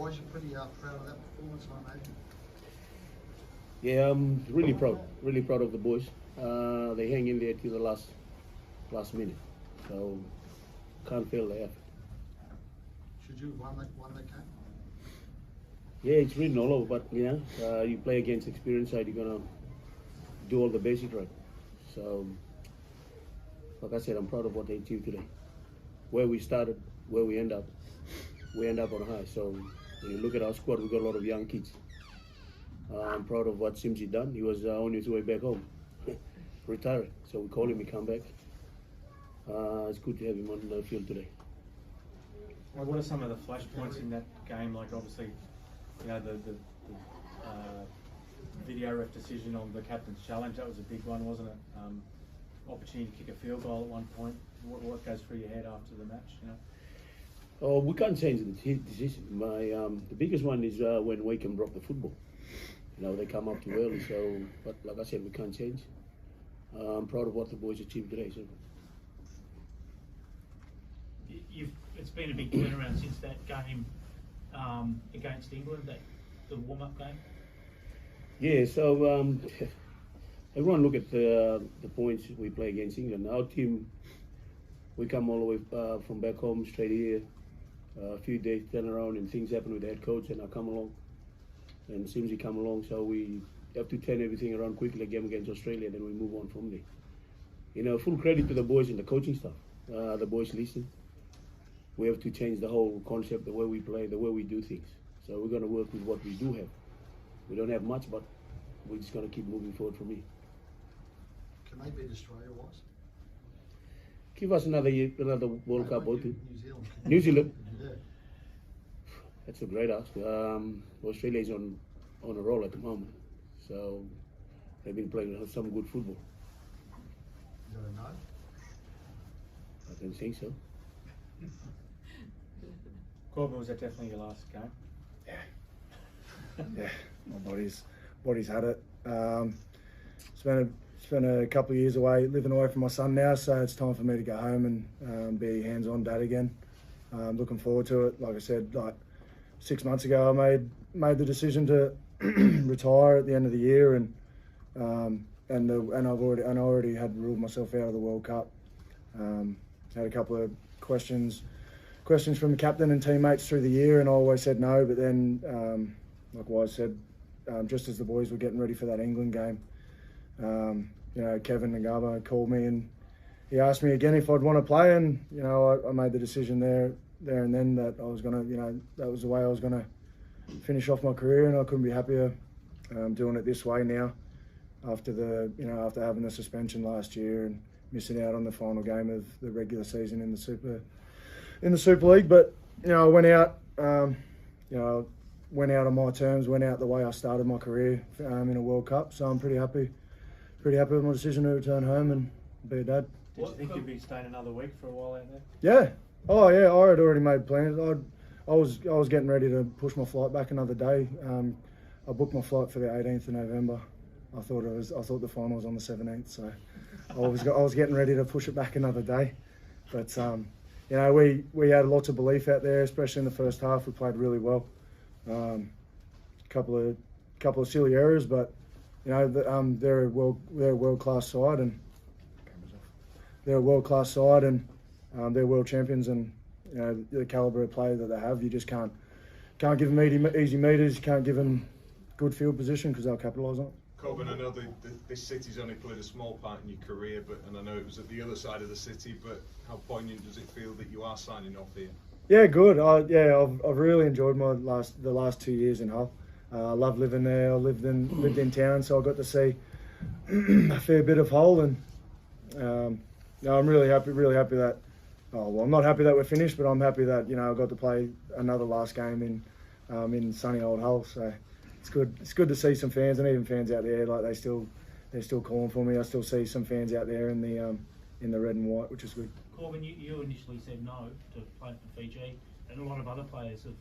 boys are pretty proud of that performance, I imagine. Yeah, I'm really proud of the boys. They hang in there till the last minute, so can't fail the effort. Should you have won that game? Yeah, it's written all over, but you play against experienced side, you're gonna do all the basic right. So, like I said, I'm proud of what they achieved today. Where we started, where we end up on high. So when you look at our squad, we've got a lot of young kids. I'm proud of what Sims done. He was on his way back home, retiring. So we called him, he come back. It's good to have him on the field today. Well, what are some of the flashpoints in that game? Like obviously, the video ref decision on the captain's challenge, that was a big one, wasn't it? Opportunity to kick a field goal at one point. What goes through your head after the match? Oh, we can't change the decision. The biggest one is when Wakeham dropped the football. They come up too early. So, but like I said, we can't change. I'm proud of what the boys achieved today. So. It's been a big turnaround since that game against England, the warm-up game. Yeah, so everyone look at the points we play against England. Our team, we come all the way from back home straight here. A few days turn around and things happen with the head coach, and I come along, and Sims come along. So we have to turn everything around quickly. Game against Australia, then we move on from there. Full credit to the boys and the coaching staff. The boys listen. We have to change the whole concept, the way we play, the way we do things. So we're going to work with what we do have. We don't have much, but we're just going to keep moving forward from here. Can they beat Australia, was? Give us another World Cup or two. New Zealand. New Zealand. Yeah. That's a great ask. Australia is on a roll at the moment, so they've been playing some good football. Is that a no? I don't think so. Korbin, was that definitely your last game? Yeah, my body's had it. Spent a couple of years living away from my son now, so it's time for me to go home and be hands-on dad again. Looking forward to it. Like I said, 6 months ago, I made the decision to retire at the end of the year, and I already had ruled myself out of the World Cup. Had a couple of questions from the captain and teammates through the year, and I always said no. But then, like Wise said, just as the boys were getting ready for that England game, Kevin Ngaba called me and he asked me again if I'd want to play, and I made the decision there and then that I was gonna, that was the way I was gonna finish off my career, and I couldn't be happier doing it this way now after after having the suspension last year and missing out on the final game of the regular season in the Super League. But I went out, went out on my terms, went out the way I started my career in a World Cup. So I'm pretty happy with my decision to return home and be a dad. Did you think you'd be staying another week for a while out there? Yeah. Oh yeah. I had already made plans. I was getting ready to push my flight back another day. I booked my flight for the 18th of November. I thought the final was on the 17th, so I was getting ready to push it back another day. But we had lots of belief out there, especially in the first half. We played really well. Couple of silly errors, but they're a world-class side, and they're world champions, and the calibre of play that they have, you just can't give them easy meters. You can't give them good field position because they'll capitalise on it. Korbin, I know this city's only played a small part in your career, and I know it was at the other side of the city, but how poignant does it feel that you are signing off here? Yeah, good. I've really enjoyed the last 2 years in Hull. I love living there. I lived in town, so I got to see a fair bit of Hull, and I'm really happy that. Oh well, I'm not happy that we're finished, but I'm happy that I got to play another last game in sunny old Hull. So it's good. It's good to see some fans, and even fans out there, they're still calling for me. I still see some fans out there in the red and white, which is good. Corbin, you initially said no to play for Fiji, and a lot of other players have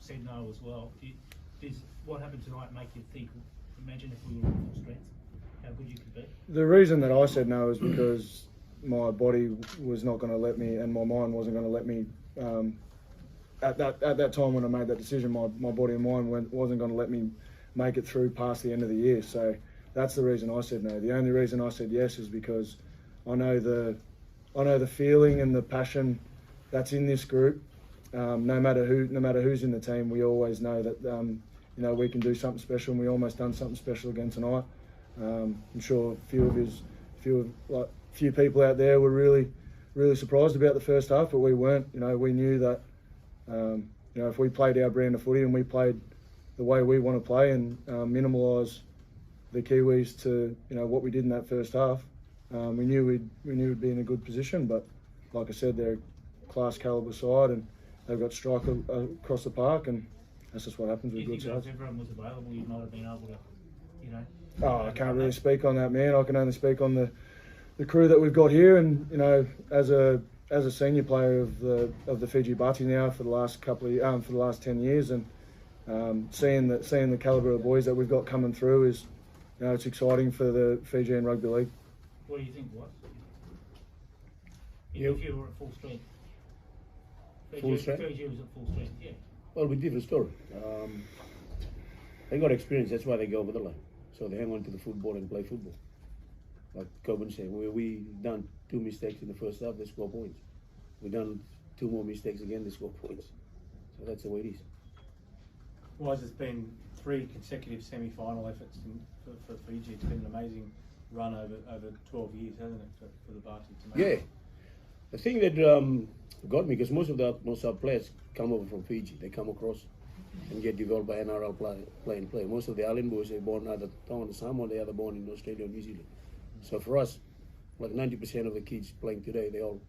said no as well. Does what happened tonight make you think, imagine if we were at full strength, how good you could be? The reason that I said no is because my body was not going to let me, and my mind wasn't going to let me at that time when I made that decision, my body and mind wasn't going to let me make it through past the end of the year. So that's the reason I said no. The only reason I said yes is because I know the feeling and the passion that's in this group. No matter who's in the team, we always know that we can do something special, and we almost done something special again tonight. I'm sure a few people out there were really surprised about the first half, but we weren't. We knew that if we played our brand of footy and we played the way we want to play and minimalise the Kiwis to what we did in that first half, we knew we'd be in a good position. But like I said, they're a class calibre side, and they've got strike across the park, and that's just what happens with good sides. If everyone was available, you might have been able to, Oh, I can't really speak on that, man. I can only speak on the crew that we've got here, and as a senior player of the Fiji Bati now for the last for the last 10 years, and seeing the calibre of boys that we've got coming through is, it's exciting for the Fijian Rugby League. What do you think, what? You- If you were at full strength. Full strength? Fiji was at full strength, yeah. Well, with different story. They got experience, that's why they go over the line. So they hang on to the football and play football. Like Korbin said, we done 2 mistakes in the first half, they score points. We done 2 more mistakes again, they score points. So that's the way it is. Wise, it's been 3 consecutive semi-final efforts for Fiji. It's been an amazing run over 12 years, hasn't it, for the Bati to make Yeah. it? The thing that got me, because most of our players come over from Fiji. They come across and get developed by NRL play. Most of the island boys are born either on the Samoa or they are born in Australia or New Zealand. So for us, like 90% of the kids playing today, they're all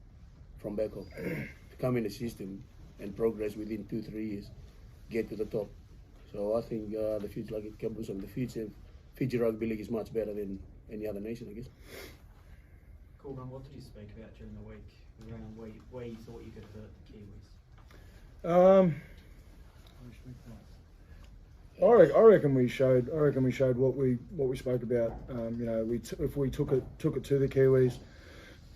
from back home. To come in the system and progress within 2-3 years, get to the top. So I think the future, like it comes on the future, Fiji Rugby League is much better than any other nation, I guess. Corbin, what did you speak about during the week around where you thought you could hurt the Kiwis? I reckon we showed what we spoke about. If we took it to the Kiwis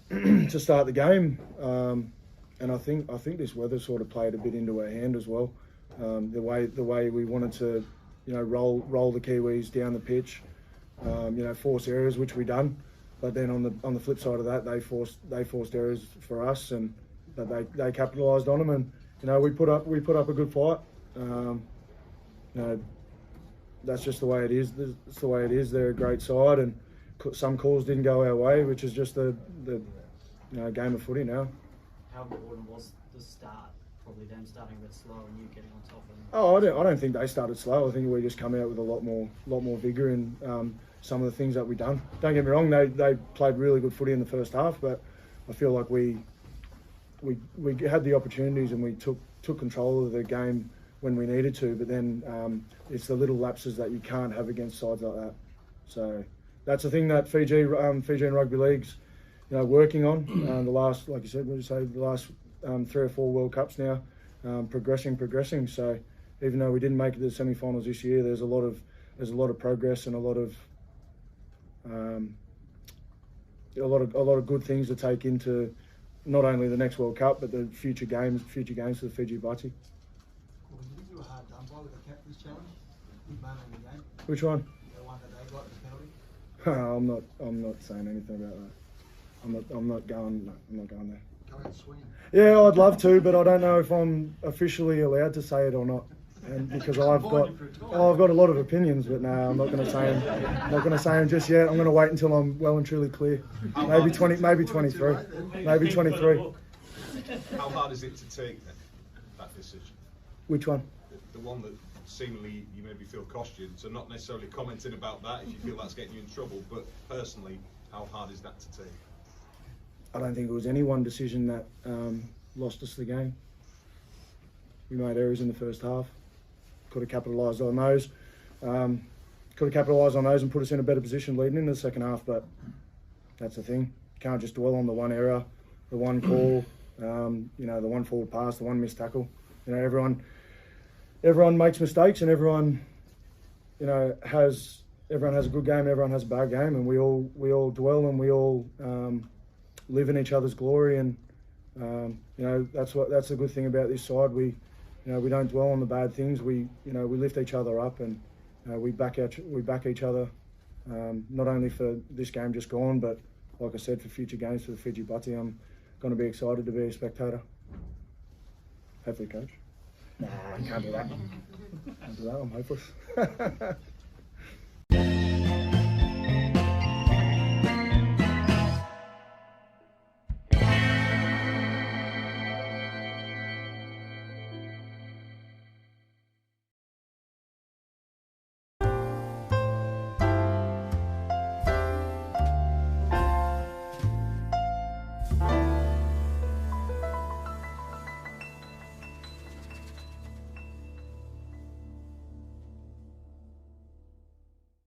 to start the game, and I think this weather sort of played a bit into our hand as well. The way we wanted to, roll the Kiwis down the pitch, force errors, which we done. But then on the flip side of that, they forced errors for us, but they capitalised on them, and we put up a good fight. That's just the way it is. It's the way it is. They're a great side, and some calls didn't go our way, which is just the game of footy now. How important was the start? Probably them starting a bit slow and you getting on top of them. Oh, I don't think they started slow. I think we just come out with a lot more vigour in some of the things that we done. Don't get me wrong, they played really good footy in the first half, but I feel like we had the opportunities and we took control of the game when we needed to. But then it's the little lapses that you can't have against sides like that. So that's the thing that Fijian Rugby League's working on. The last, like you said, the last 3 or 4 World Cups now, progressing. So even though we didn't make it to the semi-finals this year, there's a lot of progress and a lot of good things to take into not only the next World Cup but the future games for the Fiji Bati. Well, you think you were hard done by with the captain's challenge? Big moment in the game. Which one? The one that they got, the penalty. I'm not saying anything about that. I'm not going there. Go and swing. Yeah, I'd love to, but I don't know if I'm officially allowed to say it or not. And because I've got a lot of opinions, but no, I'm not going to say them. I'm not going to say them just yet. I'm going to wait until I'm well and truly clear. Maybe 23. Maybe 23. How hard is it to take that decision? Which one? The one that seemingly you maybe feel cost you. So not necessarily commenting about that if you feel that's getting you in trouble, but personally, how hard is that to take? I don't think it was any one decision that lost us the game. We made errors in the first half. Could have capitalised on those. And put us in a better position leading into the second half. But that's the thing. Can't just dwell on the one error, the one call, the one forward pass, the one missed tackle. Everyone makes mistakes, and everyone has a good game, everyone has a bad game, and we all dwell and we all live in each other's glory. And that's the good thing about this side. you know, we don't dwell on the bad things. We lift each other up, and we back each other. Not only for this game just gone, but like I said, for future games for the Fiji Butty. I'm going to be excited to be a spectator. Hopefully, coach. Nah, you can't do that. Can't do that. I'm hopeless.